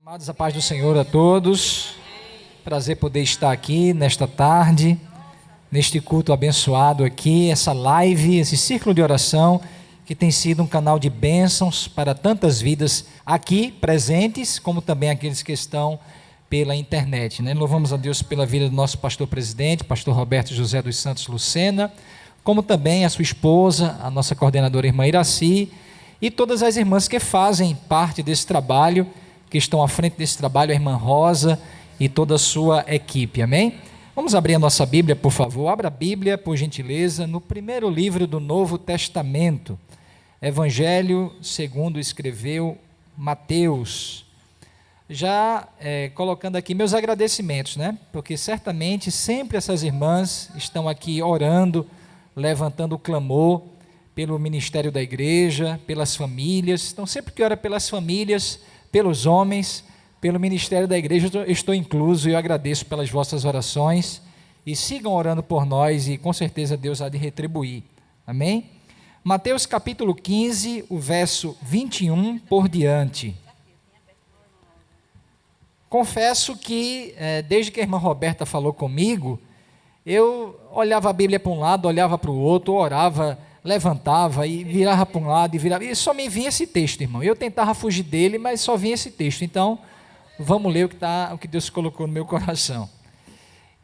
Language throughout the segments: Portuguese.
Amados, a paz do Senhor a todos. Prazer poder estar aqui nesta tarde, neste culto abençoado aqui, essa live, esse círculo de oração que tem sido um canal de bênçãos para tantas vidas aqui presentes, como também aqueles que estão pela internet, né? Louvamos a Deus pela vida do nosso pastor presidente, pastor Roberto José dos Santos Lucena, como também a sua esposa, a nossa coordenadora irmã Iraci, e todas as irmãs que fazem parte desse trabalho, que estão à frente desse trabalho, a irmã Rosa e toda a sua equipe, amém? Vamos abrir a nossa Bíblia, por favor. Abra a Bíblia, por gentileza, no primeiro livro do Novo Testamento, Evangelho segundo escreveu Mateus. Já colocando aqui meus agradecimentos, né? Porque certamente sempre essas irmãs estão aqui orando, levantando o clamor pelo ministério da igreja, pelas famílias. Então, sempre que ora pelas famílias, pelos homens, pelo ministério da igreja, eu estou incluso e eu agradeço pelas vossas orações e sigam orando por nós e com certeza Deus há de retribuir, amém? Mateus capítulo 15, o verso 21 por diante. Confesso que desde que a irmã Roberta falou comigo, eu olhava a Bíblia para um lado, olhava para o outro, orava, levantava e virava para um lado e virava, e só me vinha esse texto, irmão. Eu tentava fugir dele, mas só vinha esse texto. Então, vamos ler o que Deus colocou no meu coração.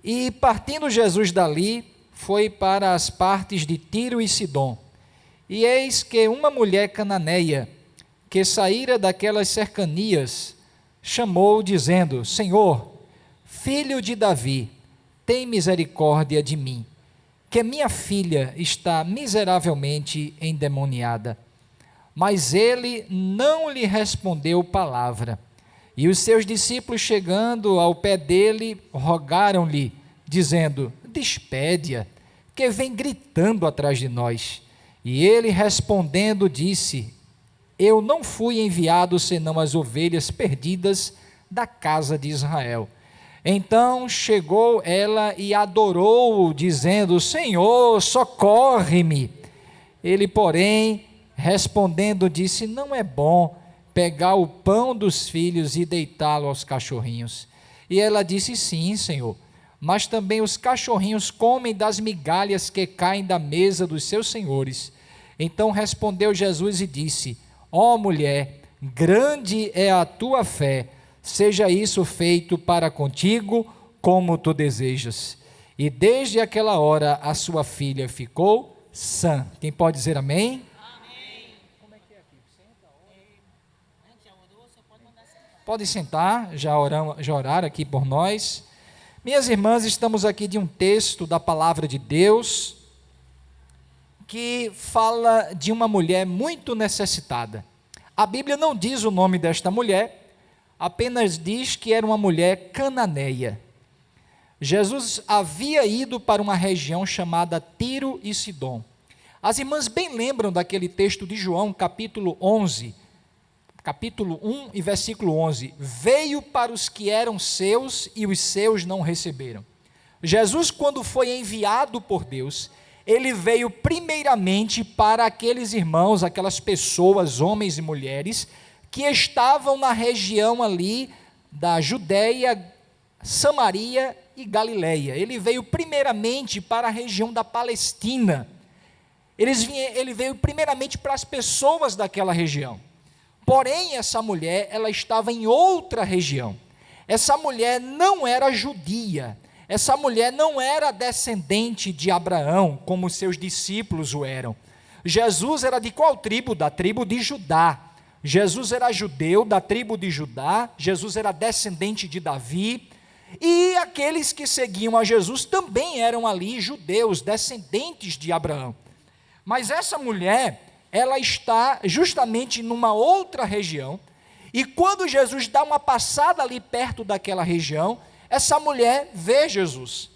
E partindo Jesus dali, foi para as partes de Tiro e Sidom. E eis que uma mulher cananeia, que saíra daquelas cercanias, chamou, dizendo: Senhor, filho de Davi, tem misericórdia de mim, que minha filha está miseravelmente endemoniada. Mas ele não lhe respondeu palavra. E os seus discípulos, chegando ao pé dele, rogaram-lhe, dizendo: despede-a, que vem gritando atrás de nós. E ele respondendo disse: eu não fui enviado senão as ovelhas perdidas da casa de Israel. Então chegou ela e adorou-o, dizendo: Senhor, socorre-me. Ele, porém, respondendo, disse: não é bom pegar o pão dos filhos e deitá-lo aos cachorrinhos. E ela disse: sim, Senhor, mas também os cachorrinhos comem das migalhas que caem da mesa dos seus senhores. Então respondeu Jesus e disse: ó mulher, grande é a tua fé, seja isso feito para contigo como tu desejas. E desde aquela hora a sua filha ficou sã. Quem pode dizer amém? Amém. Como é que é aqui? Senta, ora. Pode sentar, já oraram aqui por nós. Minhas irmãs, estamos aqui de um texto da palavra de Deus que fala de uma mulher muito necessitada. A Bíblia não diz o nome desta mulher, apenas diz que era uma mulher cananeia. Jesus havia ido para uma região chamada Tiro e Sidom. As irmãs bem lembram daquele texto de João, capítulo 11, capítulo 1 e versículo 11. Veio para os que eram seus e os seus não receberam. Jesus, quando foi enviado por Deus, ele veio primeiramente para aqueles irmãos, aquelas pessoas, homens e mulheres, que estavam na região ali da Judeia, Samaria e Galileia. Ele veio primeiramente para a região da Palestina. Ele veio primeiramente para as pessoas daquela região. Porém, essa mulher, ela estava em outra região. Essa mulher não era judia. Essa mulher não era descendente de Abraão, como seus discípulos o eram. Jesus era de qual tribo? Da tribo de Judá. Jesus era judeu, da tribo de Judá. Jesus era descendente de Davi. E aqueles que seguiam a Jesus também eram ali judeus, descendentes de Abraão. Mas essa mulher, ela está justamente numa outra região. E quando Jesus dá uma passada ali perto daquela região, essa mulher vê Jesus,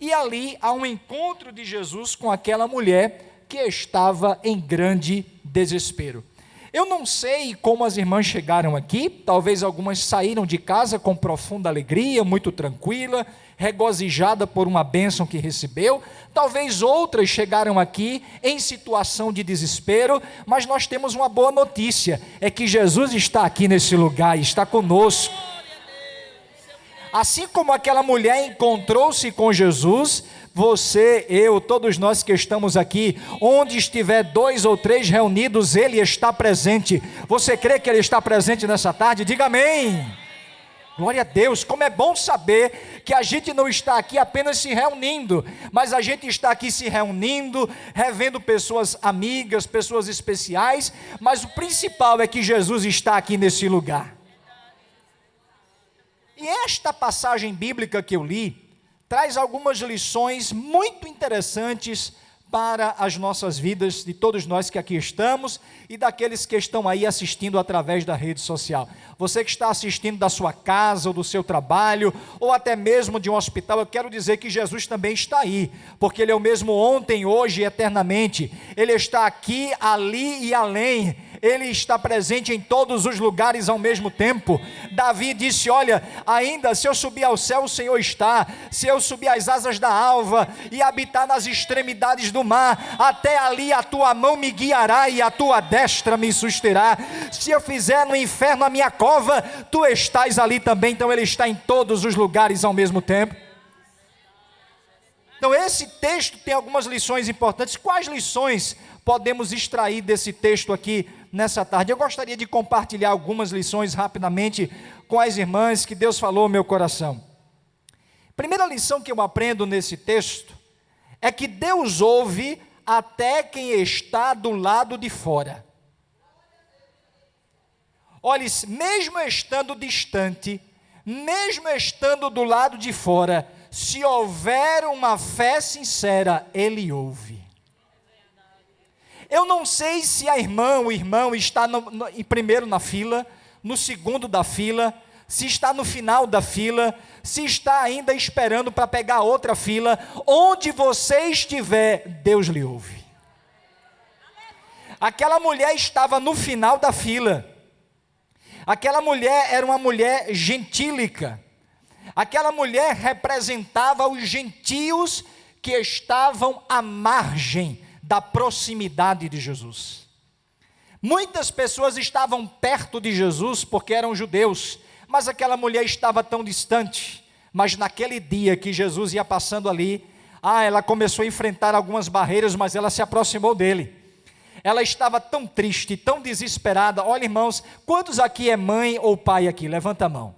e ali há um encontro de Jesus com aquela mulher que estava em grande desespero. Eu não sei como as irmãs chegaram aqui, talvez algumas saíram de casa com profunda alegria, muito tranquila, regozijada por uma bênção que recebeu, talvez outras chegaram aqui em situação de desespero, mas nós temos uma boa notícia, é que Jesus está aqui nesse lugar, está conosco. Assim como aquela mulher encontrou-se com Jesus, você, eu, todos nós que estamos aqui, onde estiver 2 ou 3 reunidos, Ele está presente. Você crê que Ele está presente nessa tarde? Diga amém. Glória a Deus, como é bom saber que a gente não está aqui apenas se reunindo, mas a gente está aqui se reunindo, revendo pessoas amigas, pessoas especiais, mas o principal é que Jesus está aqui nesse lugar. E esta passagem bíblica que eu li, traz algumas lições muito interessantes para as nossas vidas, de todos nós que aqui estamos e daqueles que estão aí assistindo através da rede social. Você que está assistindo da sua casa ou do seu trabalho, ou até mesmo de um hospital, eu quero dizer que Jesus também está aí, porque Ele é o mesmo ontem, hoje e eternamente. Ele está aqui, ali e além. Ele está presente em todos os lugares ao mesmo tempo. Davi disse, olha, ainda se eu subir ao céu, o Senhor está. Se eu subir às asas da alva e habitar nas extremidades do mar, até ali a tua mão me guiará e a tua destra me susterá. Se eu fizer no inferno a minha cova, tu estás ali também. Então Ele está em todos os lugares ao mesmo tempo. Então esse texto tem algumas lições importantes. Quais lições podemos extrair desse texto aqui nessa tarde? Eu gostaria de compartilhar algumas lições rapidamente com as irmãs que Deus falou ao meu coração. Primeira lição que eu aprendo nesse texto é que Deus ouve até quem está do lado de fora. Olha, mesmo estando distante, mesmo estando do lado de fora, se houver uma fé sincera, Ele ouve. Eu não sei se a irmã, o irmão está primeiro na fila, no segundo da fila, se está no final da fila, se está ainda esperando para pegar outra fila. Onde você estiver, Deus lhe ouve. Aquela mulher estava no final da fila. Aquela mulher era uma mulher gentílica. Aquela mulher representava os gentios que estavam à margem da proximidade de Jesus. Muitas pessoas estavam perto de Jesus porque eram judeus, mas aquela mulher estava tão distante. Mas naquele dia que Jesus ia passando ali, ela começou a enfrentar algumas barreiras, mas ela se aproximou dele. Ela estava tão triste, tão desesperada. Olha, irmãos, quantos aqui é mãe ou pai aqui? Levanta a mão.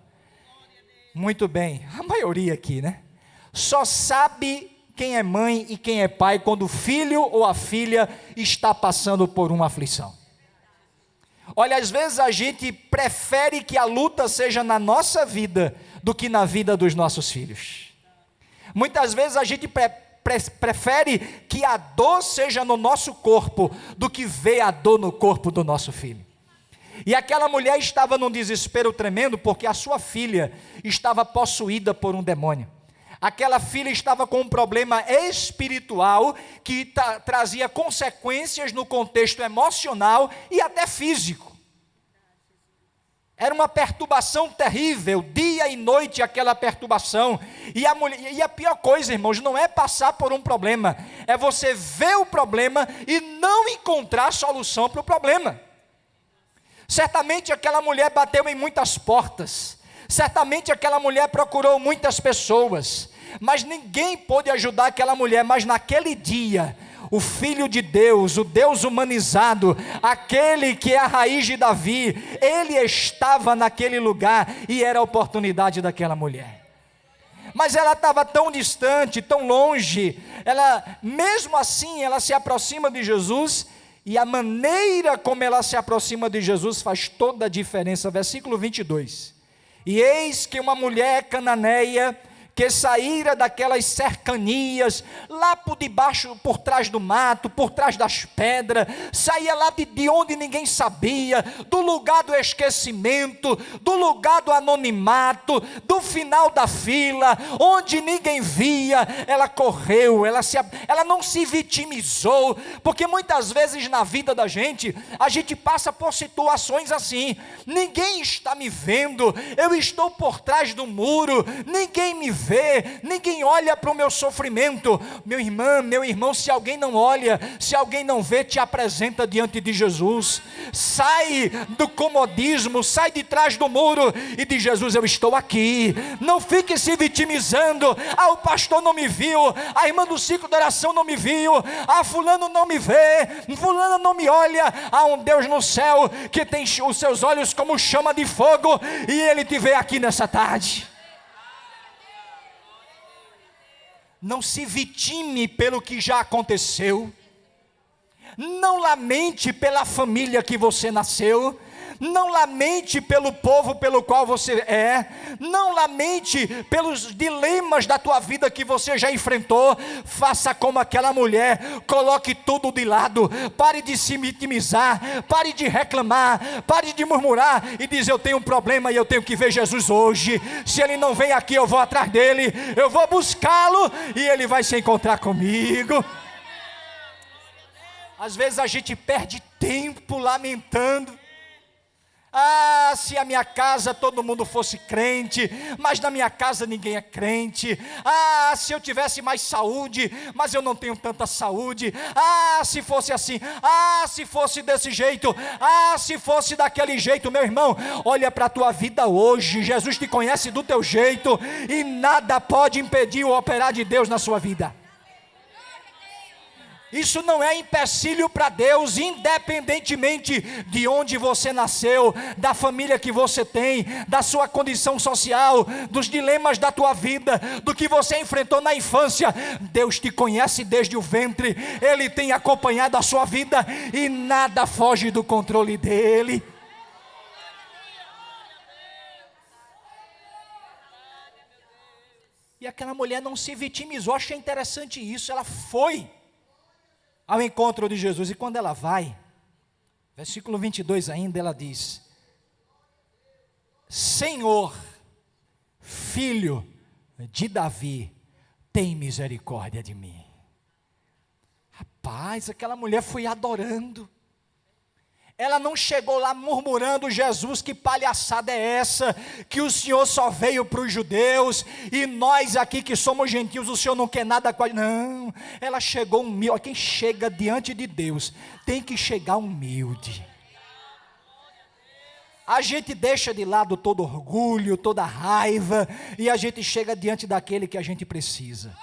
Muito bem, a maioria aqui, né? Só sabe quem é mãe e quem é pai quando o filho ou a filha está passando por uma aflição. Olha, às vezes a gente prefere que a luta seja na nossa vida do que na vida dos nossos filhos. Muitas vezes a gente prefere que a dor seja no nosso corpo do que ver a dor no corpo do nosso filho. E aquela mulher estava num desespero tremendo porque a sua filha estava possuída por um demônio. Aquela filha estava com um problema espiritual que trazia consequências no contexto emocional e até físico. Era uma perturbação terrível, dia e noite aquela perturbação. E a pior coisa, irmãos, não é passar por um problema, é você ver o problema e não encontrar solução para o problema. Certamente aquela mulher bateu em muitas portas. Certamente aquela mulher procurou muitas pessoas, mas ninguém pôde ajudar aquela mulher. Mas naquele dia, o Filho de Deus, o Deus humanizado, aquele que é a raiz de Davi, ele estava naquele lugar e era a oportunidade daquela mulher. Mas ela estava tão distante, tão longe, mesmo assim ela se aproxima de Jesus. E a maneira como ela se aproxima de Jesus faz toda a diferença. Versículo 22. E eis que uma mulher cananeia, que saíra daquelas cercanias, lá por debaixo, por trás do mato, por trás das pedras, saía lá de onde ninguém sabia, do lugar do esquecimento, do lugar do anonimato, do final da fila, onde ninguém via, ela correu, ela não se vitimizou, porque muitas vezes na vida da gente, a gente passa por situações assim, ninguém está me vendo, eu estou por trás do muro, ninguém me vê, ninguém olha para o meu sofrimento. Meu irmão, se alguém não olha, se alguém não vê, te apresenta diante de Jesus. Sai do comodismo, sai de trás do muro e diz: Jesus, eu estou aqui. Não fique se vitimizando. O pastor não me viu, a irmã do ciclo da oração não me viu, fulano não me vê, fulano não me olha. Há um Deus no céu que tem os seus olhos como chama de fogo, e Ele te vê aqui nessa tarde. Não se vitime pelo que já aconteceu. Não lamente pela família que você nasceu. Não lamente pelo povo pelo qual você é. Não lamente pelos dilemas da tua vida que você já enfrentou. Faça como aquela mulher. Coloque tudo de lado. Pare de se vitimizar. Pare de reclamar. Pare de murmurar e dizer: eu tenho um problema e eu tenho que ver Jesus hoje. Se Ele não vem aqui, eu vou atrás dele. Eu vou buscá-lo e Ele vai se encontrar comigo. Às vezes a gente perde tempo lamentando. Se a minha casa todo mundo fosse crente, mas na minha casa ninguém é crente. Se eu tivesse mais saúde, mas eu não tenho tanta saúde. Se fosse assim, se fosse desse jeito, se fosse daquele jeito. Meu irmão, olha para a tua vida hoje. Jesus te conhece do teu jeito e nada pode impedir o operar de Deus na sua vida. Isso não é empecilho para Deus, independentemente de onde você nasceu, da família que você tem, da sua condição social, dos dilemas da tua vida, do que você enfrentou na infância. Deus te conhece desde o ventre, Ele tem acompanhado a sua vida e nada foge do controle dEle. E aquela mulher não se vitimizou. Achei interessante isso. Ela foi ao encontro de Jesus, e quando ela vai, versículo 22 ainda, ela diz: Senhor, filho de Davi, tem misericórdia de mim. Rapaz, aquela mulher foi adorando. Ela não chegou lá murmurando: Jesus, que palhaçada é essa, que o Senhor só veio para os judeus, e nós aqui que somos gentios, o Senhor não quer nada com a gente. Não, ela chegou humilde. Quem chega diante de Deus, tem que chegar humilde. A gente deixa de lado todo orgulho, toda raiva, e a gente chega diante daquele que a gente precisa.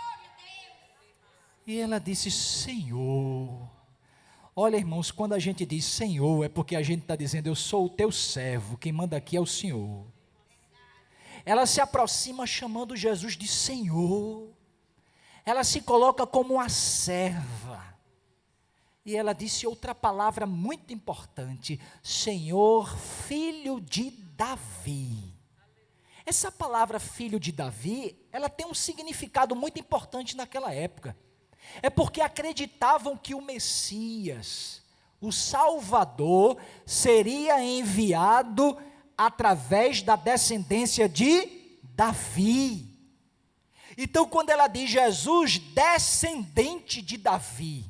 E ela disse: Senhor. Olha, irmãos, quando a gente diz Senhor, é porque a gente está dizendo: eu sou o teu servo, quem manda aqui é o Senhor. Ela se aproxima chamando Jesus de Senhor. Ela se coloca como uma serva. E ela disse outra palavra muito importante: Senhor, filho de Davi. Essa palavra filho de Davi, ela tem um significado muito importante naquela época. É porque acreditavam que o Messias, o Salvador, seria enviado através da descendência de Davi. Então, quando ela diz Jesus, descendente de Davi,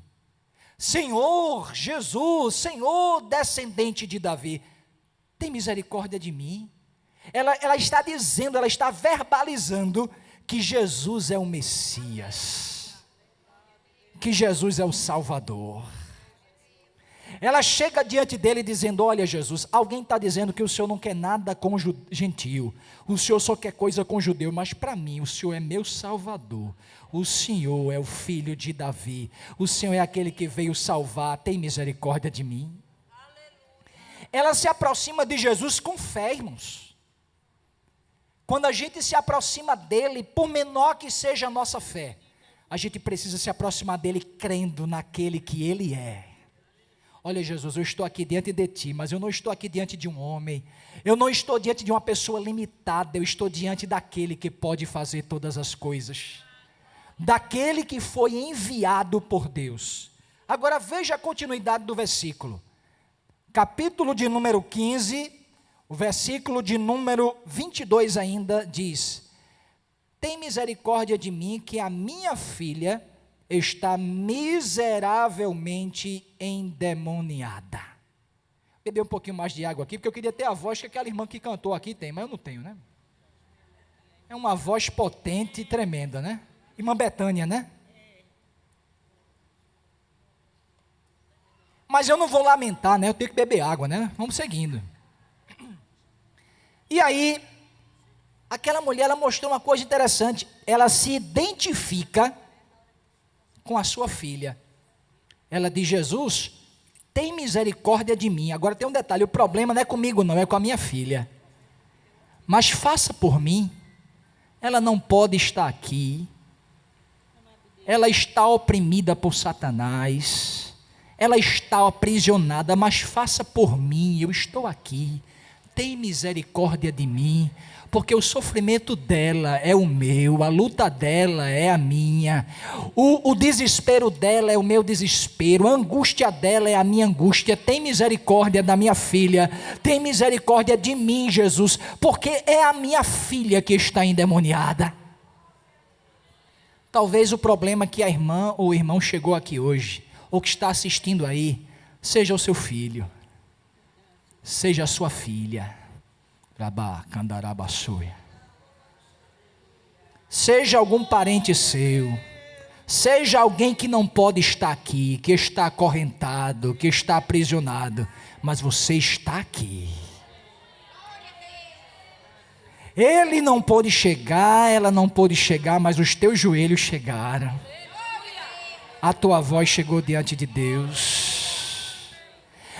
Senhor Jesus, Senhor descendente de Davi, tem misericórdia de mim. Ela está dizendo, ela está verbalizando que Jesus é o Messias, que Jesus é o Salvador. Ela chega diante dele dizendo: olha, Jesus, alguém está dizendo que o Senhor não quer nada com o gentio, o Senhor só quer coisa com o judeu, mas para mim o Senhor é meu Salvador, o Senhor é o filho de Davi, o Senhor é aquele que veio salvar, tem misericórdia de mim. Ela se aproxima de Jesus com fé, irmãos. Quando a gente se aproxima dele, por menor que seja a nossa fé, a gente precisa se aproximar dele crendo naquele que ele é. Olha, Jesus, eu estou aqui diante de ti, mas eu não estou aqui diante de um homem, eu não estou diante de uma pessoa limitada, eu estou diante daquele que pode fazer todas as coisas, daquele que foi enviado por Deus. Agora veja a continuidade do versículo, capítulo de número 15, o versículo de número 22 ainda diz: tem misericórdia de mim, que a minha filha está miseravelmente endemoniada. Beber um pouquinho mais de água aqui, porque eu queria ter a voz que aquela irmã que cantou aqui tem, mas eu não tenho, né? É uma voz potente e tremenda, né? Irmã Betânia, né? Mas eu não vou lamentar, né? Eu tenho que beber água, né? Vamos seguindo. E aí, aquela mulher, ela mostrou uma coisa interessante. Ela se identifica com a sua filha. Ela diz: Jesus, tem misericórdia de mim. Agora tem um detalhe, o problema não é comigo não, é com a minha filha. Mas faça por mim. Ela não pode estar aqui. Ela está oprimida por Satanás. Ela está aprisionada, mas faça por mim, eu estou aqui. Tem misericórdia de mim, porque o sofrimento dela é o meu, a luta dela é a minha, o desespero dela é o meu desespero, a angústia dela é a minha angústia. Tem misericórdia da minha filha, tem misericórdia de mim, Jesus, porque é a minha filha que está endemoniada. Talvez o problema que a irmã ou o irmão chegou aqui hoje, ou que está assistindo aí, seja o seu filho, seja a sua filha, seja algum parente seu, seja alguém que não pode estar aqui, que está acorrentado, que está aprisionado, mas você está aqui. Ele não pôde chegar, ela não pôde chegar, mas os teus joelhos chegaram. A tua voz chegou diante de Deus.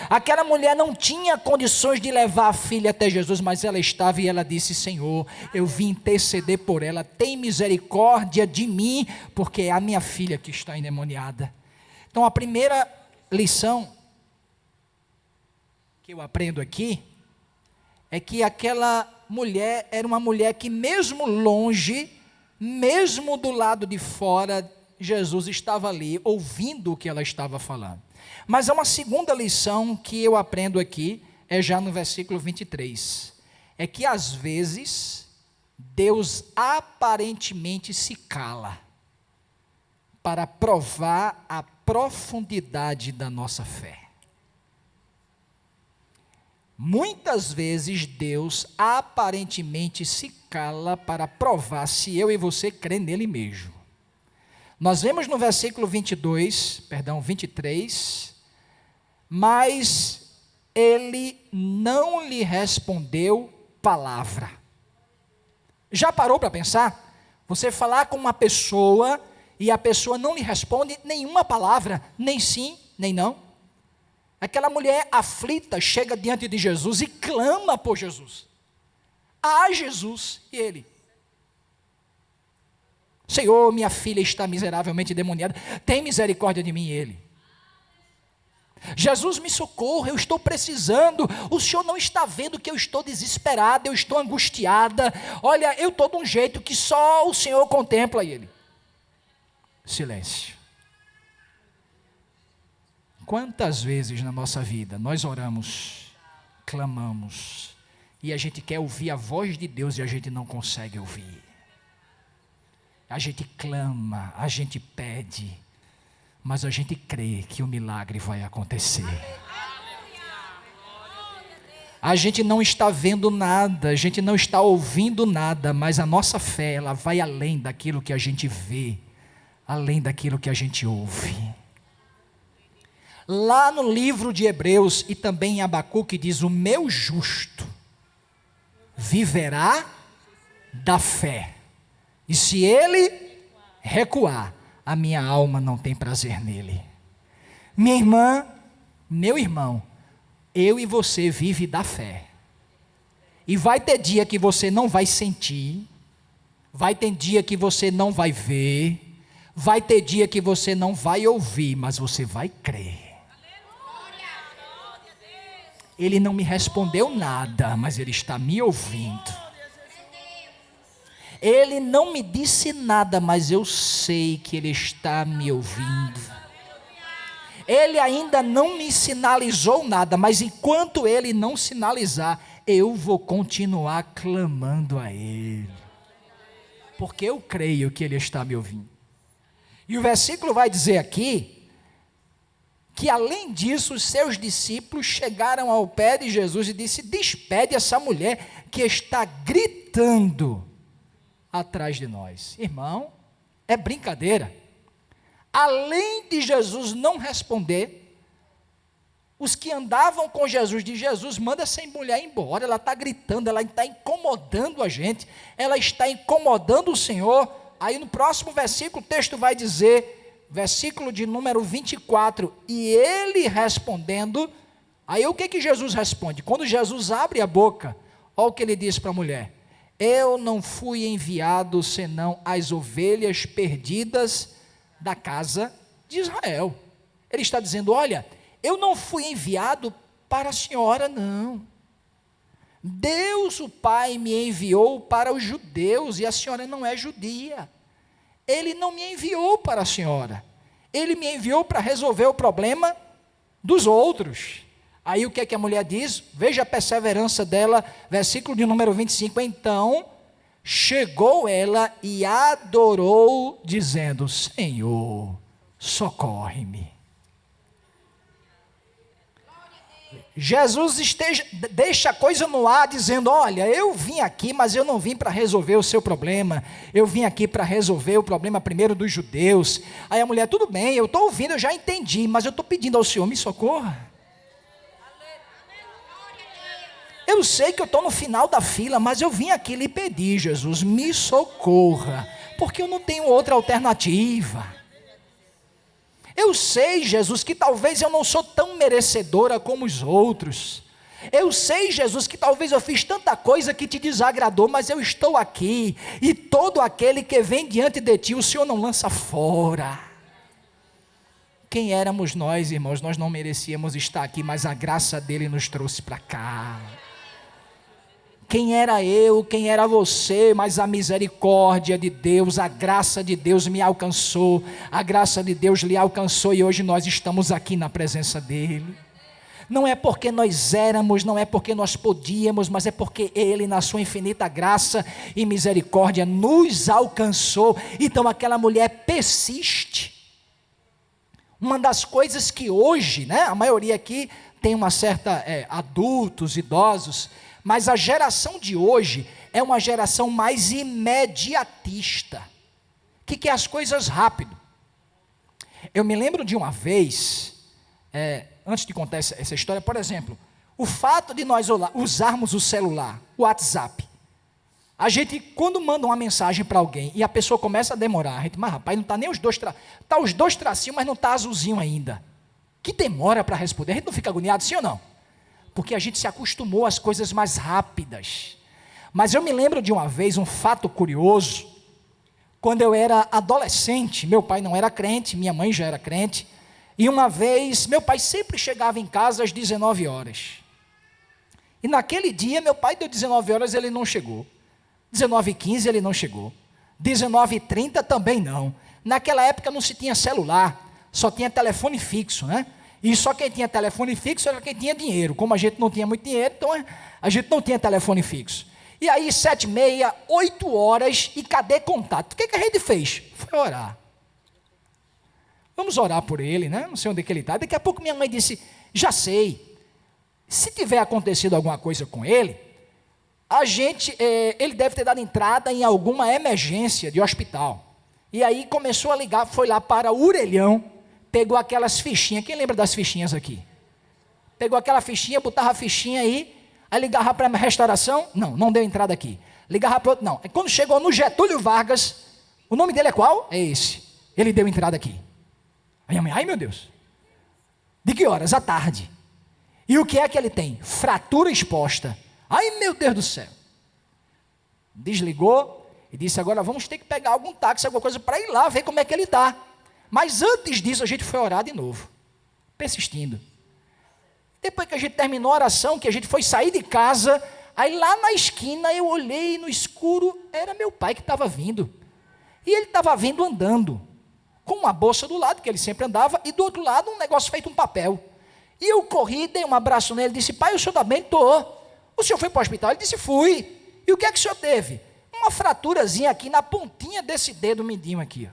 Aquela mulher não tinha condições de levar a filha até Jesus, mas ela estava e ela disse: Senhor, eu vim interceder por ela, tem misericórdia de mim, porque é a minha filha que está endemoniada. Então a primeira lição que eu aprendo aqui é que aquela mulher era uma mulher que, mesmo longe, mesmo do lado de fora, Jesus estava ali, ouvindo o que ela estava falando. Mas há uma segunda lição que eu aprendo aqui, é já no versículo 23. É que às vezes, Deus aparentemente se cala, para provar a profundidade da nossa fé. Muitas vezes Deus aparentemente se cala para provar se eu e você crê nele mesmo. Nós vemos no versículo 23, mas ele não lhe respondeu palavra. Já parou para pensar? Você falar com uma pessoa e a pessoa não lhe responde nenhuma palavra, nem sim, nem não. Aquela mulher aflita chega diante de Jesus e clama por Jesus. Ah, Jesus, e ele: Senhor, minha filha está miseravelmente endemoniada, tem misericórdia de mim. E ele: Jesus, me socorra, eu estou precisando, o Senhor não está vendo que eu estou desesperada, eu estou angustiada, olha, eu estou de um jeito que só o Senhor contempla. E ele: silêncio. Quantas vezes na nossa vida nós oramos, clamamos, e a gente quer ouvir a voz de Deus e a gente não consegue ouvir. A gente clama, a gente pede, mas a gente crê que o milagre vai acontecer. A gente não está vendo nada, a gente não está ouvindo nada, mas a nossa fé, ela vai além daquilo que a gente vê, além daquilo que a gente ouve. Lá no livro de Hebreus e também em Abacuque diz: o meu justo viverá da fé, e se ele recuar, a minha alma não tem prazer nele. Minha irmã, meu irmão, eu e você vive da fé, e vai ter dia que você não vai sentir, vai ter dia que você não vai ver, vai ter dia que você não vai ouvir, mas você vai crer. Ele não me respondeu nada, mas ele está me ouvindo. Ele não me disse nada, mas eu sei que ele está me ouvindo. Ele ainda não me sinalizou nada, mas enquanto ele não sinalizar, eu vou continuar clamando a ele, porque eu creio que ele está me ouvindo. E o versículo vai dizer aqui que, além disso, os seus discípulos chegaram ao pé de Jesus e disse: despede essa mulher que está gritando. atrás de nós. Irmão, é brincadeira. Além de Jesus não responder, os que andavam com Jesus, de Jesus, manda essa mulher embora, ela está gritando, ela está incomodando a gente, ela está incomodando o Senhor. Aí no próximo versículo, o texto vai dizer, versículo de número 24, e ele respondendo, aí o que Jesus responde? Quando Jesus abre a boca, olha o que ele diz para a mulher: eu não fui enviado senão as ovelhas perdidas da casa de Israel. Ele está dizendo, olha, eu não fui enviado para a senhora, não. Deus, o Pai, me enviou para os judeus, e a senhora não é judia. Ele não me enviou para a senhora. Ele me enviou para resolver o problema dos outros. Aí o que é que a mulher diz? Veja a perseverança dela, versículo de número 25. Então, chegou ela e adorou, dizendo, Senhor, socorre-me. Jesus deixa a coisa no ar, dizendo, olha, eu vim aqui, mas eu não vim para resolver o seu problema, eu vim aqui para resolver o problema primeiro dos judeus. Aí a mulher, tudo bem, eu estou ouvindo, eu já entendi, mas eu estou pedindo ao Senhor, me socorra. Eu sei que eu estou no final da fila, mas eu vim aqui lhe pedir, Jesus, me socorra, porque eu não tenho outra alternativa. Eu sei, Jesus, que talvez eu não sou tão merecedora como os outros. Eu sei, Jesus, que talvez eu fiz tanta coisa que te desagradou, mas eu estou aqui, e todo aquele que vem diante de ti, o Senhor não lança fora. Quem éramos nós, irmãos? Nós não merecíamos estar aqui, mas a graça dele nos trouxe para cá. Quem era eu, quem era você, mas a misericórdia de Deus, a graça de Deus me alcançou, a graça de Deus lhe alcançou, e hoje nós estamos aqui na presença dele. Não é porque nós éramos, não é porque nós podíamos, mas é porque ele, na sua infinita graça e misericórdia, nos alcançou. Então aquela mulher persiste. Uma das coisas que hoje, né, a maioria aqui tem uma certa, adultos, idosos, mas a geração de hoje é uma geração mais imediatista, que quer as coisas rápido. Eu me lembro de uma vez, antes de contar essa história, por exemplo, o fato de nós usarmos o celular, o WhatsApp, a gente, quando manda uma mensagem para alguém e a pessoa começa a demorar, a gente, mas rapaz, não está nem os dois, está os dois tracinhos, mas não está azulzinho ainda. Que demora para responder, a gente não fica agoniado, sim ou não? Porque a gente se acostumou às coisas mais rápidas. Mas eu me lembro de uma vez, um fato curioso, quando eu era adolescente, meu pai não era crente, minha mãe já era crente, e uma vez, meu pai sempre chegava em casa às 19 horas. E naquele dia, meu pai deu 19 horas, ele não chegou. 19h15 ele não chegou. 19h30 também não. Naquela época não se tinha celular, só tinha telefone fixo, né? E só quem tinha telefone fixo era quem tinha dinheiro. Como a gente não tinha muito dinheiro, então a gente não tinha telefone fixo. E aí 7h30, 8 horas, e cadê contato? O que a gente fez? Foi orar. Vamos orar por ele, né? Não sei onde é que ele está. Daqui a pouco minha mãe disse, já sei. Se tiver acontecido alguma coisa com ele, ele deve ter dado entrada em alguma emergência de hospital. E aí começou a ligar, foi lá para o orelhão, pegou aquelas fichinhas, quem lembra das fichinhas aqui? Pegou aquela fichinha, botava a fichinha aí ligava para a restauração, não deu entrada aqui. Ligava para outro, não. Quando chegou no Getúlio Vargas, o nome dele é qual? É esse. Ele deu entrada aqui. Aí a mãe, ai meu Deus. De que horas? À tarde. E o que é que ele tem? Fratura exposta. Ai meu Deus do céu. Desligou e disse, agora vamos ter que pegar algum táxi, alguma coisa para ir lá ver como é que ele está. Mas antes disso a gente foi orar de novo, persistindo. Depois que a gente terminou a oração, que a gente foi sair de casa, aí lá na esquina eu olhei no escuro, era meu pai que estava vindo. E ele estava vindo andando, com uma bolsa do lado, que ele sempre andava, e do outro lado um negócio feito um papel. E eu corri, dei um abraço nele, disse, pai, o senhor está bem? Estou. O senhor foi para o hospital? Ele disse, fui. E o que é que o senhor teve? Uma fraturazinha aqui na pontinha desse dedo mindinho aqui.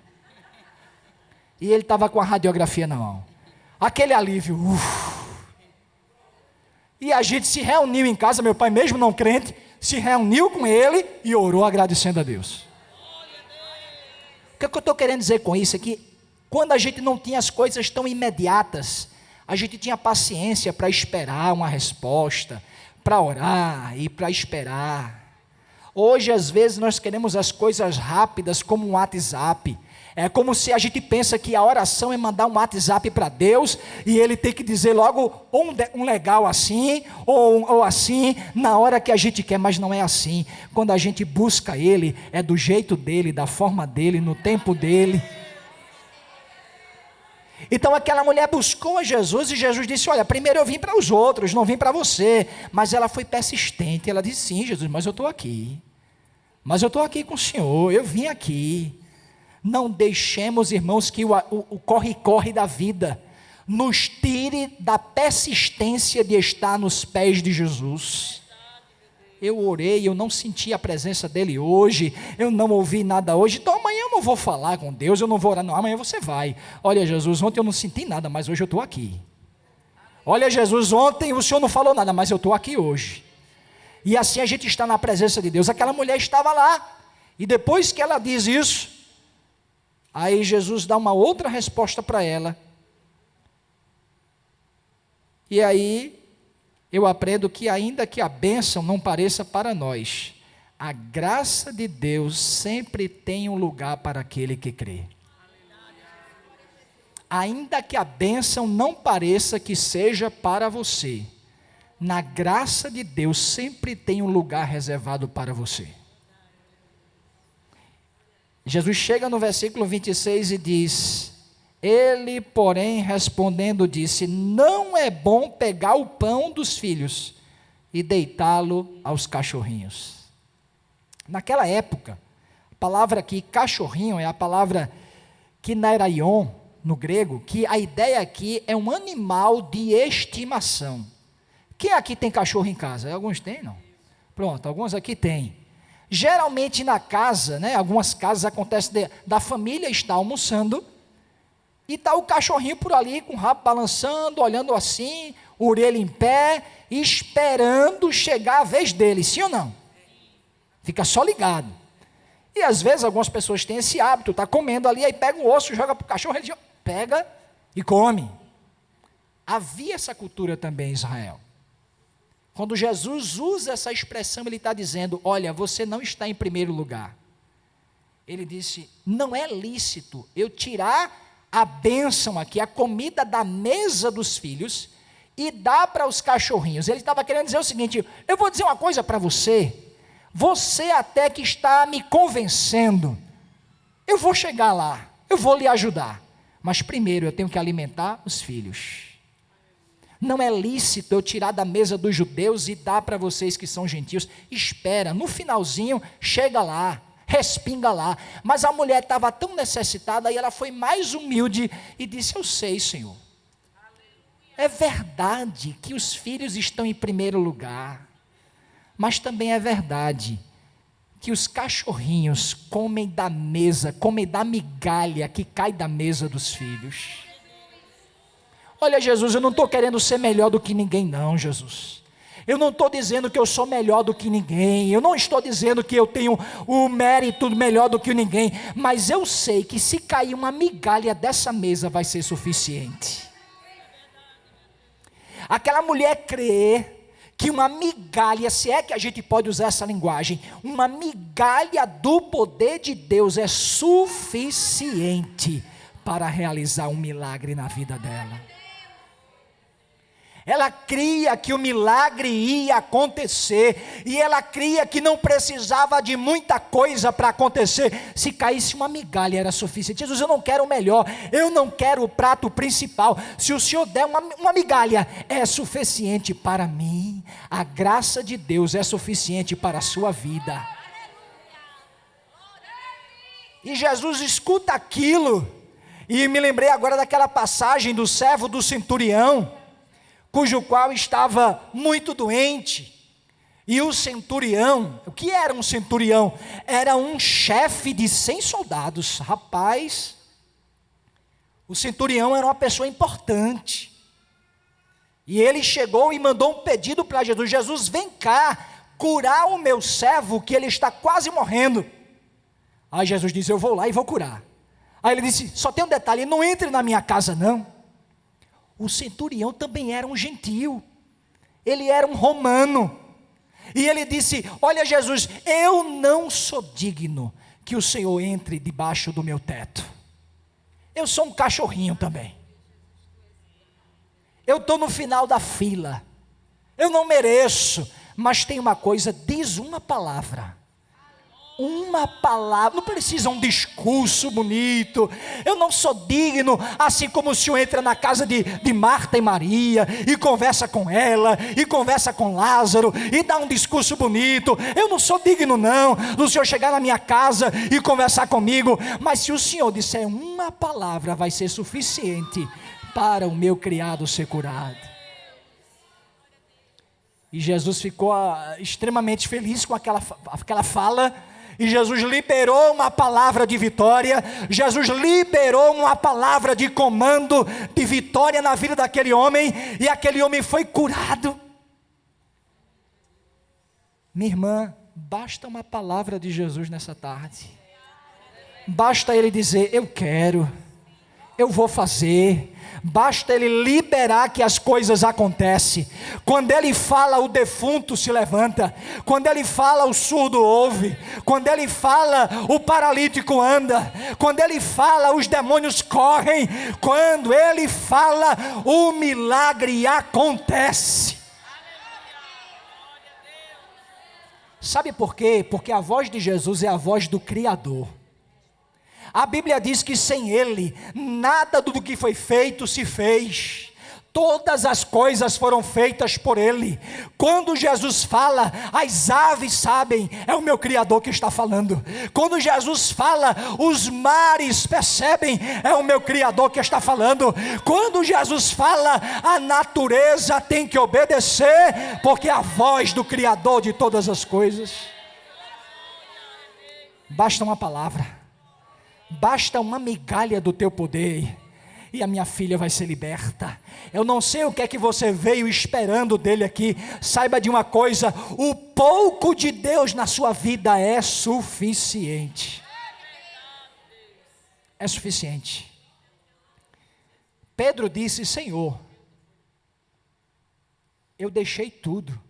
E ele estava com a radiografia na mão. Aquele alívio. E a gente se reuniu em casa, meu pai mesmo não crente, se reuniu com ele e orou agradecendo a Deus. que eu estou querendo dizer com isso? É que quando a gente não tinha as coisas tão imediatas, a gente tinha paciência para esperar uma resposta, para orar e para esperar. Hoje, às vezes, nós queremos as coisas rápidas como um WhatsApp. É como se a gente pensa que a oração é mandar um WhatsApp para Deus e Ele tem que dizer logo um legal assim ou assim na hora que a gente quer, mas não é assim. Quando a gente busca Ele, é do jeito dEle, da forma dEle, no tempo dEle. Então aquela mulher buscou a Jesus e Jesus disse, olha, primeiro eu vim para os outros, não vim para você. Mas ela foi persistente, ela disse, sim Jesus, mas eu estou aqui. Mas eu estou aqui com o Senhor, eu vim aqui. Não deixemos, irmãos, que o corre-corre da vida nos tire da persistência de estar nos pés de Jesus. Eu orei, eu não senti a presença dEle hoje, eu não ouvi nada hoje, então amanhã eu não vou falar com Deus, eu não vou orar, não, amanhã você vai. Olha Jesus, ontem eu não senti nada, mas hoje eu estou aqui. Olha Jesus, ontem o Senhor não falou nada, mas eu estou aqui hoje. E assim a gente está na presença de Deus. Aquela mulher estava lá, e depois que ela diz isso, aí Jesus dá uma outra resposta para ela. E aí eu aprendo que ainda que a bênção não pareça para nós, a graça de Deus sempre tem um lugar para aquele que crê. Ainda que a bênção não pareça que seja para você, na graça de Deus sempre tem um lugar reservado para você. Jesus chega no versículo 26 e diz, ele, porém, respondendo, disse, não é bom pegar o pão dos filhos e deitá-lo aos cachorrinhos. Naquela época, a palavra aqui, cachorrinho, é a palavra kinaion, no grego, que a ideia aqui é um animal de estimação. Quem aqui tem cachorro em casa? Alguns têm, não? Pronto, alguns aqui têm. Geralmente na casa, né, algumas casas acontece da família estar almoçando e está o cachorrinho por ali com o rabo balançando, olhando assim, orelha em pé, esperando chegar a vez dele, sim ou não? Fica só ligado. E às vezes algumas pessoas têm esse hábito, está comendo ali, aí pega o osso, joga para o cachorro, ele pega e come. Havia essa cultura também em Israel. Quando Jesus usa essa expressão, ele está dizendo, olha, você não está em primeiro lugar. Ele disse, não é lícito eu tirar a bênção aqui, a comida da mesa dos filhos, e dar para os cachorrinhos. Ele estava querendo dizer o seguinte, eu vou dizer uma coisa para você, você até que está me convencendo, eu vou chegar lá, eu vou lhe ajudar, mas primeiro eu tenho que alimentar os filhos. Não é lícito eu tirar da mesa dos judeus e dar para vocês que são gentios. Espera, no finalzinho, chega lá, respinga lá. Mas a mulher estava tão necessitada e ela foi mais humilde e disse, eu sei, Senhor. É verdade que os filhos estão em primeiro lugar, mas também é verdade que os cachorrinhos comem da mesa, comem da migalha que cai da mesa dos filhos. Olha, Jesus, eu não estou querendo ser melhor do que ninguém, não, Jesus. Eu não estou dizendo que eu sou melhor do que ninguém. Eu não estou dizendo que eu tenho o mérito melhor do que ninguém. Mas eu sei que se cair uma migalha dessa mesa vai ser suficiente. Aquela mulher crê que uma migalha, se é que a gente pode usar essa linguagem, uma migalha do poder de Deus é suficiente para realizar um milagre na vida dela. Ela cria que o milagre ia acontecer, e ela cria que não precisava de muita coisa para acontecer. Se caísse uma migalha era suficiente. Jesus, eu não quero o melhor, eu não quero o prato principal. Se o Senhor der uma migalha, é suficiente para mim. A graça de Deus é suficiente para a sua vida. E Jesus escuta aquilo, e me lembrei agora daquela passagem do servo do centurião, cujo qual estava muito doente, e o centurião, o que era um centurião? Era um chefe de 100 soldados, rapaz, o centurião era uma pessoa importante, e ele chegou e mandou um pedido para Jesus, Jesus, vem cá, curar o meu servo, que ele está quase morrendo. Aí Jesus disse, eu vou lá e vou curar. Aí ele disse, só tem um detalhe, não entre na minha casa não. O centurião também era um gentio, ele era um romano, e ele disse, olha Jesus, eu não sou digno que o Senhor entre debaixo do meu teto, eu sou um cachorrinho também, eu estou no final da fila, eu não mereço, mas tem uma coisa, diz uma palavra, não precisa um discurso bonito, eu não sou digno, assim como o Senhor entra na casa de Marta e Maria, e conversa com ela, e conversa com Lázaro, e dá um discurso bonito, eu não sou digno não, do Senhor chegar na minha casa e conversar comigo, mas se o Senhor disser uma palavra, vai ser suficiente para o meu criado ser curado. E Jesus ficou extremamente feliz com aquela fala, e Jesus liberou uma palavra de vitória, Jesus liberou uma palavra de comando, de vitória na vida daquele homem, e aquele homem foi curado. Minha irmã, basta uma palavra de Jesus nessa tarde, basta ele dizer, eu quero, eu vou fazer, basta ele liberar que as coisas acontecem. Quando ele fala, o defunto se levanta, quando ele fala, o surdo ouve, quando ele fala, o paralítico anda, quando ele fala, os demônios correm, quando ele fala, o milagre acontece. Sabe por quê? Porque a voz de Jesus é a voz do Criador. A Bíblia diz que sem Ele, nada do que foi feito se fez. Todas as coisas foram feitas por Ele. Quando Jesus fala, as aves sabem, é o meu Criador que está falando. Quando Jesus fala, os mares percebem, é o meu Criador que está falando. Quando Jesus fala, a natureza tem que obedecer, porque é a voz do Criador de todas as coisas. Basta uma palavra. Basta uma migalha do teu poder, e a minha filha vai ser liberta. Eu não sei o que é que você veio esperando dele aqui. Saiba de uma coisa, o pouco de Deus na sua vida é suficiente. É suficiente. Pedro disse, Senhor, eu deixei tudo,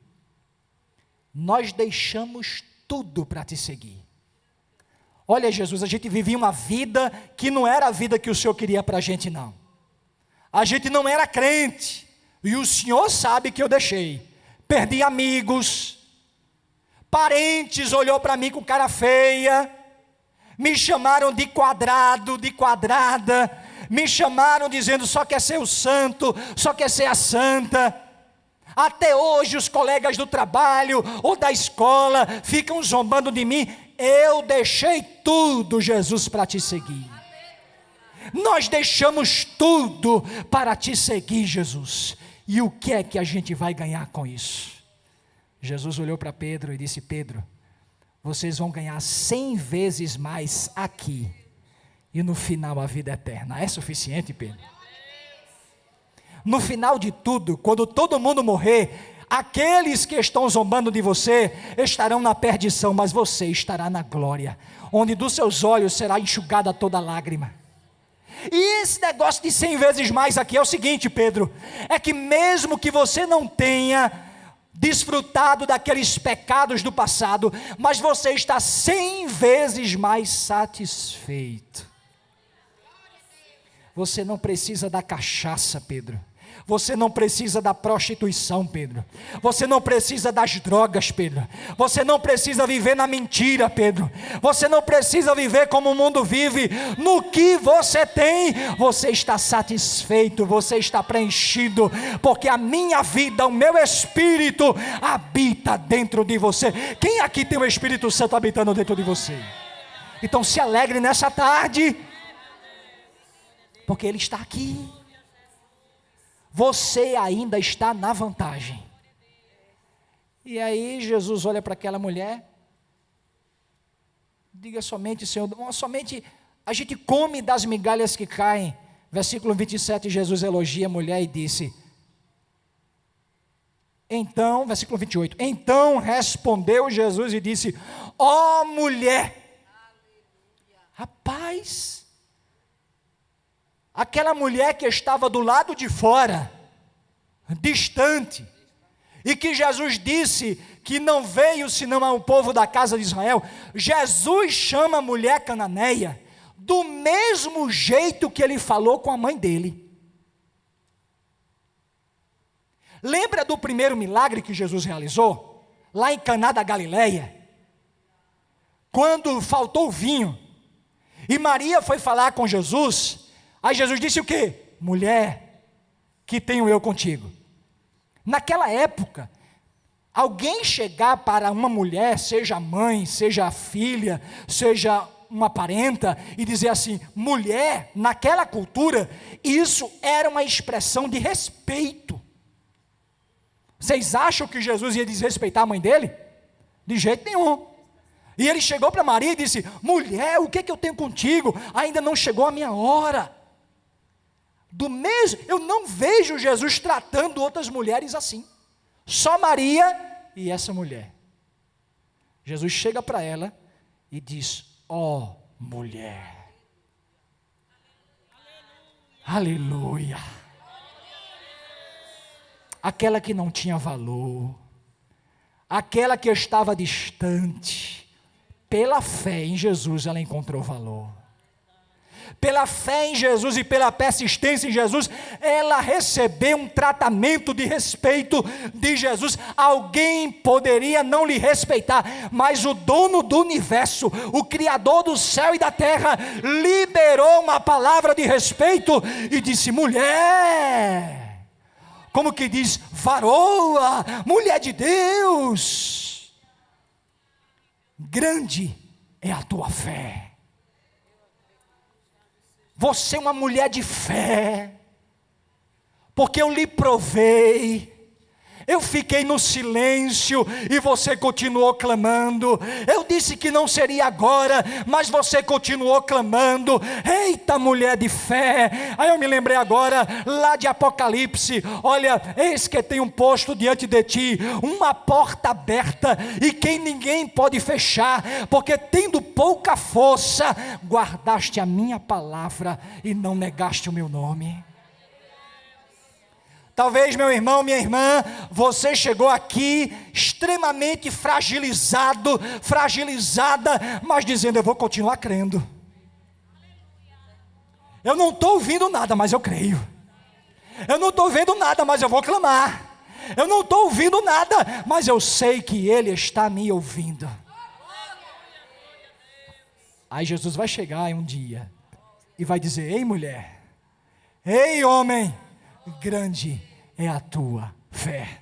nós deixamos tudo para te seguir. Olha Jesus, a gente vivia uma vida que não era a vida que o Senhor queria para a gente não. A gente não era crente, e o Senhor sabe que eu deixei. Perdi amigos, parentes olhou para mim com cara feia, me chamaram de quadrado, de quadrada, me chamaram dizendo só quer ser o santo, só quer ser a santa. Até hoje os colegas do trabalho ou da escola ficam zombando de mim. Eu deixei tudo, Jesus, para te seguir. Nós deixamos tudo para te seguir, Jesus. E o que é que a gente vai ganhar com isso? Jesus olhou para Pedro e disse, Pedro, vocês vão ganhar 100 vezes mais aqui, e no final a vida eterna. É suficiente, Pedro? No final de tudo, quando todo mundo morrer, aqueles que estão zombando de você estarão na perdição, mas você estará na glória, onde dos seus olhos será enxugada toda lágrima. E esse negócio de 100 vezes mais aqui é o seguinte, Pedro, é que mesmo que você não tenha desfrutado daqueles pecados do passado, mas você está 100 vezes mais satisfeito. Você não precisa da cachaça, Pedro. Você não precisa da prostituição, Pedro. Você não precisa das drogas, Pedro. Você não precisa viver na mentira, Pedro. Você não precisa viver como o mundo vive. No que você tem, você está satisfeito, você está preenchido, porque a minha vida, o meu Espírito habita dentro de você. Quem aqui tem o Espírito Santo habitando dentro de você? Então se alegre nessa tarde, porque Ele está aqui. Você ainda está na vantagem. E aí Jesus olha para aquela mulher, diga somente, Senhor, somente a gente come das migalhas que caem. Versículo 27, Jesus elogia a mulher e disse, então, versículo 28, então respondeu Jesus e disse, ó mulher, rapaz, aquela mulher que estava do lado de fora, distante, e que Jesus disse que não veio senão ao povo da casa de Israel, Jesus chama a mulher cananeia do mesmo jeito que ele falou com a mãe dele. Lembra do primeiro milagre que Jesus realizou? Lá em Caná da Galileia, quando faltou vinho, e Maria foi falar com Jesus, aí Jesus disse o quê? Mulher, que tenho eu contigo? Naquela época, alguém chegar para uma mulher, seja mãe, seja filha, seja uma parenta, e dizer assim, mulher, naquela cultura, isso era uma expressão de respeito. Vocês acham que Jesus ia desrespeitar a mãe dele? De jeito nenhum. E ele chegou para Maria e disse, mulher, o que eu tenho contigo? Ainda não chegou a minha hora. Do mesmo, eu não vejo Jesus tratando outras mulheres assim. Só Maria e essa mulher. Jesus chega para ela e diz, ó mulher. Aleluia. Aquela que não tinha valor, aquela que estava distante, pela fé em Jesus ela encontrou valor. Pela fé em Jesus e pela persistência em Jesus, ela recebeu um tratamento de respeito de Jesus. Alguém poderia não lhe respeitar, mas o dono do universo, o Criador do céu e da terra, liberou uma palavra de respeito e disse, mulher, como que diz, varoa, mulher de Deus, grande é a tua fé. Você é uma mulher de fé, porque eu lhe provei, eu fiquei no silêncio e você continuou clamando, eu disse que não seria agora, mas você continuou clamando, eita mulher de fé. Aí eu me lembrei agora, lá de Apocalipse, olha, eis que tem um posto diante de ti, uma porta aberta, e quem ninguém pode fechar, porque tendo pouca força, guardaste a minha palavra e não negaste o meu nome. Talvez, meu irmão, minha irmã, você chegou aqui extremamente fragilizado, fragilizada, mas dizendo, eu vou continuar crendo. Eu não estou ouvindo nada, mas eu creio. Eu não estou vendo nada, mas eu vou clamar. Eu não estou ouvindo nada, mas eu sei que Ele está me ouvindo. Aí Jesus vai chegar em um dia e vai dizer, ei mulher, ei homem, grande é a tua fé.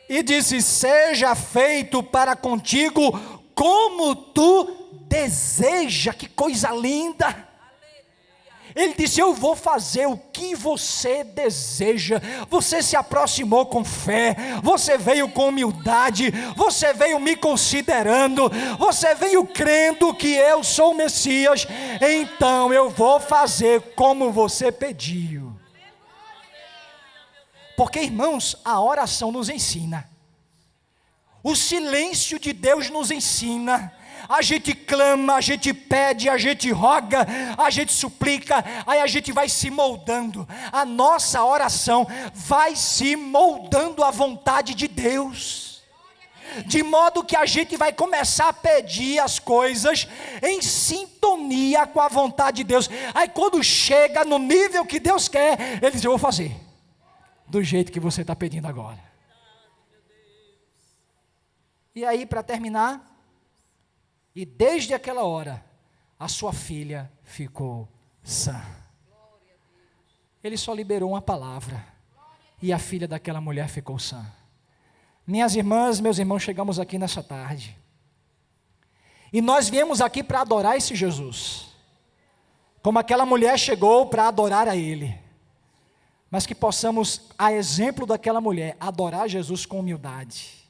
E disse, seja feito para contigo como tu deseja. Que coisa linda. Ele disse, eu vou fazer o que você deseja. Você se aproximou com fé, você veio com humildade, você veio me considerando, você veio crendo que eu sou o Messias, então eu vou fazer como você pediu. Porque, irmãos, a oração nos ensina, o silêncio de Deus nos ensina. A gente clama, a gente pede, a gente roga, a gente suplica, aí a gente vai se moldando. A nossa oração vai se moldando à vontade de Deus, de modo que a gente vai começar a pedir as coisas em sintonia com a vontade de Deus. Aí quando chega no nível que Deus quer, Ele diz, eu vou fazer do jeito que você está pedindo agora. E aí, para terminar, e desde aquela hora, a sua filha ficou sã. Ele só liberou uma palavra, e a filha daquela mulher ficou sã. Minhas irmãs, meus irmãos, chegamos aqui nessa tarde, e nós viemos aqui para adorar esse Jesus, como aquela mulher chegou para adorar a Ele, mas que possamos, a exemplo daquela mulher, adorar Jesus com humildade,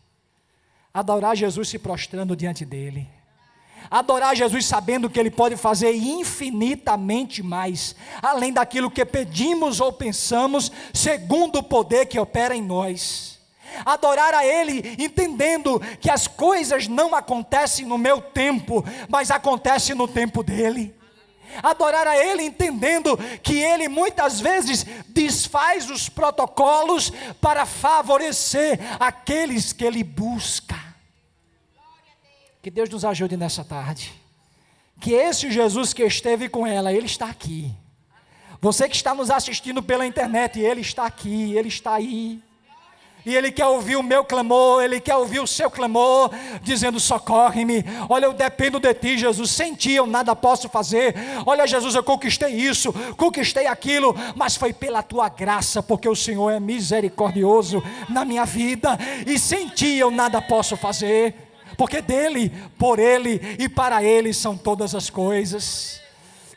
adorar Jesus se prostrando diante dEle, adorar Jesus sabendo que Ele pode fazer infinitamente mais, além daquilo que pedimos ou pensamos, segundo o poder que opera em nós. Adorar a Ele entendendo que as coisas não acontecem no meu tempo, mas acontecem no tempo dEle. Adorar a Ele entendendo que Ele muitas vezes desfaz os protocolos para favorecer aqueles que Ele busca. Que Deus nos ajude nessa tarde. Que esse Jesus que esteve com ela, Ele está aqui. Você que está nos assistindo pela internet, Ele está aqui, Ele está aí. E Ele quer ouvir o meu clamor, Ele quer ouvir o seu clamor, dizendo: socorre-me. Olha, eu dependo de Ti, Jesus. Sem Ti eu nada posso fazer. Olha, Jesus, eu conquistei isso, conquistei aquilo, mas foi pela Tua graça, porque o Senhor é misericordioso na minha vida. E sem Ti eu nada posso fazer, porque dEle, por Ele e para Ele são todas as coisas.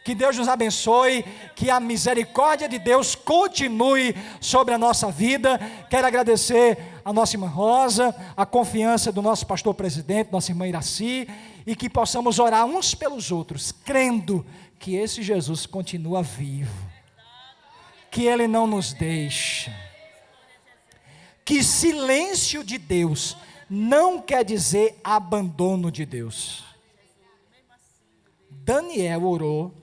Que Deus nos abençoe, que a misericórdia de Deus continue sobre a nossa vida. Quero agradecer a nossa irmã Rosa, a confiança do nosso pastor presidente, nossa irmã Iraci, e que possamos orar uns pelos outros, crendo que esse Jesus continua vivo, que Ele não nos deixa, que silêncio de Deus não quer dizer abandono de Deus. Daniel orou,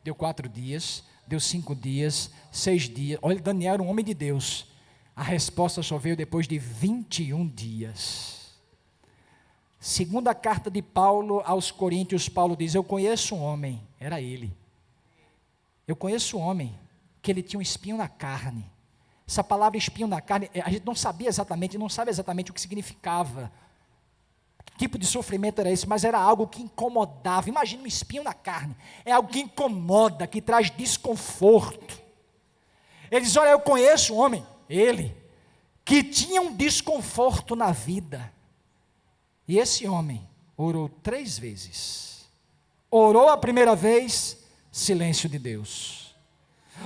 deu 4 dias, deu 5 dias, 6 dias. Olha, Daniel era um homem de Deus. A resposta só veio depois de 21 dias. Segunda carta de Paulo aos Coríntios, Paulo diz: eu conheço um homem, era ele. Eu conheço um homem, que ele tinha um espinho na carne. Essa palavra espinho na carne, a gente não sabe exatamente o que significava. Que tipo de sofrimento era esse? Mas era algo que incomodava. Imagina um espinho na carne. É algo que incomoda, que traz desconforto. Ele diz: olha, eu conheço um homem, ele, que tinha um desconforto na vida. E esse homem orou 3 vezes. Orou a primeira vez, silêncio de Deus.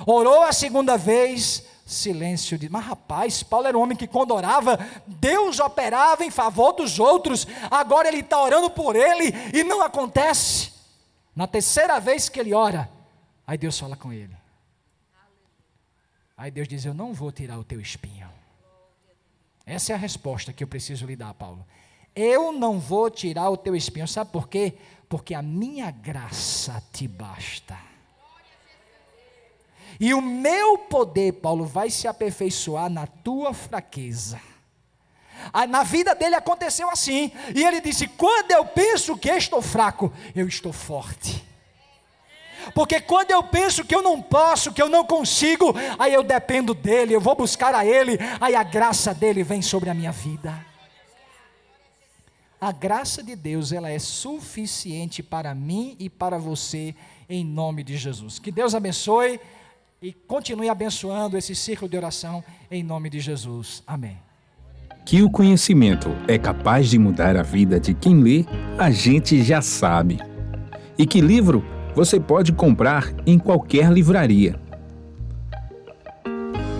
Orou a segunda vez, silêncio de... Mas rapaz, Paulo era um homem que quando orava, Deus operava em favor dos outros. Agora ele está orando por ele e não acontece. Na 3ª vez que ele ora, aí Deus fala com ele. Aí Deus diz: eu não vou tirar o teu espinho. Essa é a resposta que eu preciso lhe dar, Paulo. Eu não vou tirar o teu espinho. Sabe por quê? Porque a minha graça te basta. E o meu poder, Paulo, vai se aperfeiçoar na tua fraqueza. Na vida dele aconteceu assim. E ele disse: quando eu penso que estou fraco, eu estou forte. Porque quando eu penso que eu não posso, que eu não consigo, aí eu dependo dele, eu vou buscar a ele, aí a graça dele vem sobre a minha vida. A graça de Deus, ela é suficiente para mim e para você, em nome de Jesus. Que Deus abençoe e continue abençoando esse círculo de oração, em nome de Jesus. Amém. Que o conhecimento é capaz de mudar a vida de quem lê, a gente já sabe. E que livro você pode comprar em qualquer livraria.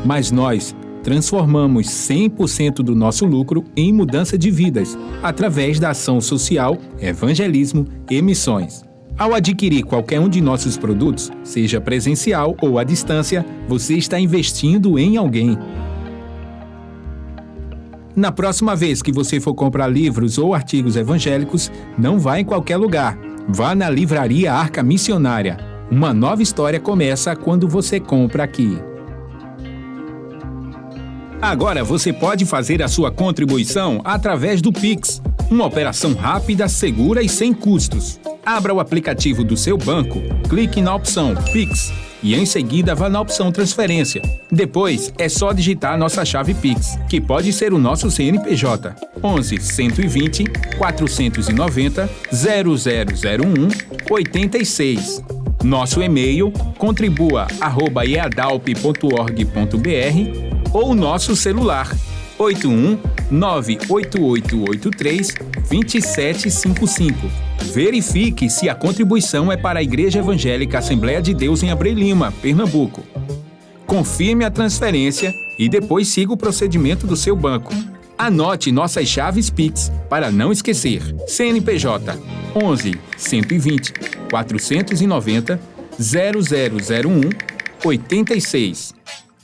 Mas nós transformamos 100% do nosso lucro em mudança de vidas, através da ação social, evangelismo e missões. Ao adquirir qualquer um de nossos produtos, seja presencial ou à distância, você está investindo em alguém. Na próxima vez que você for comprar livros ou artigos evangélicos, não vá em qualquer lugar. Vá na Livraria Arca Missionária. Uma nova história começa quando você compra aqui. Agora você pode fazer a sua contribuição através do Pix. Uma operação rápida, segura e sem custos. Abra o aplicativo do seu banco, clique na opção Pix e em seguida vá na opção Transferência. Depois é só digitar nossa chave Pix, que pode ser o nosso CNPJ 11 120 490 0001 86. Nosso e-mail contribua@eadalp.org.br ou nosso celular 81 98883 2755. Verifique se a contribuição é para a Igreja Evangélica Assembleia de Deus em Abreu Lima, Pernambuco. Confirme a transferência e depois siga o procedimento do seu banco. Anote nossas chaves Pix para não esquecer. CNPJ 11 120 490 0001 86.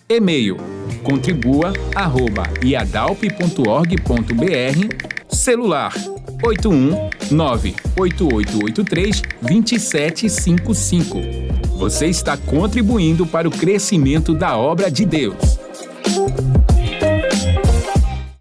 E-mail contribua@iadalp.org.br. Celular 819-8883-2755. Você está contribuindo para o crescimento da obra de Deus.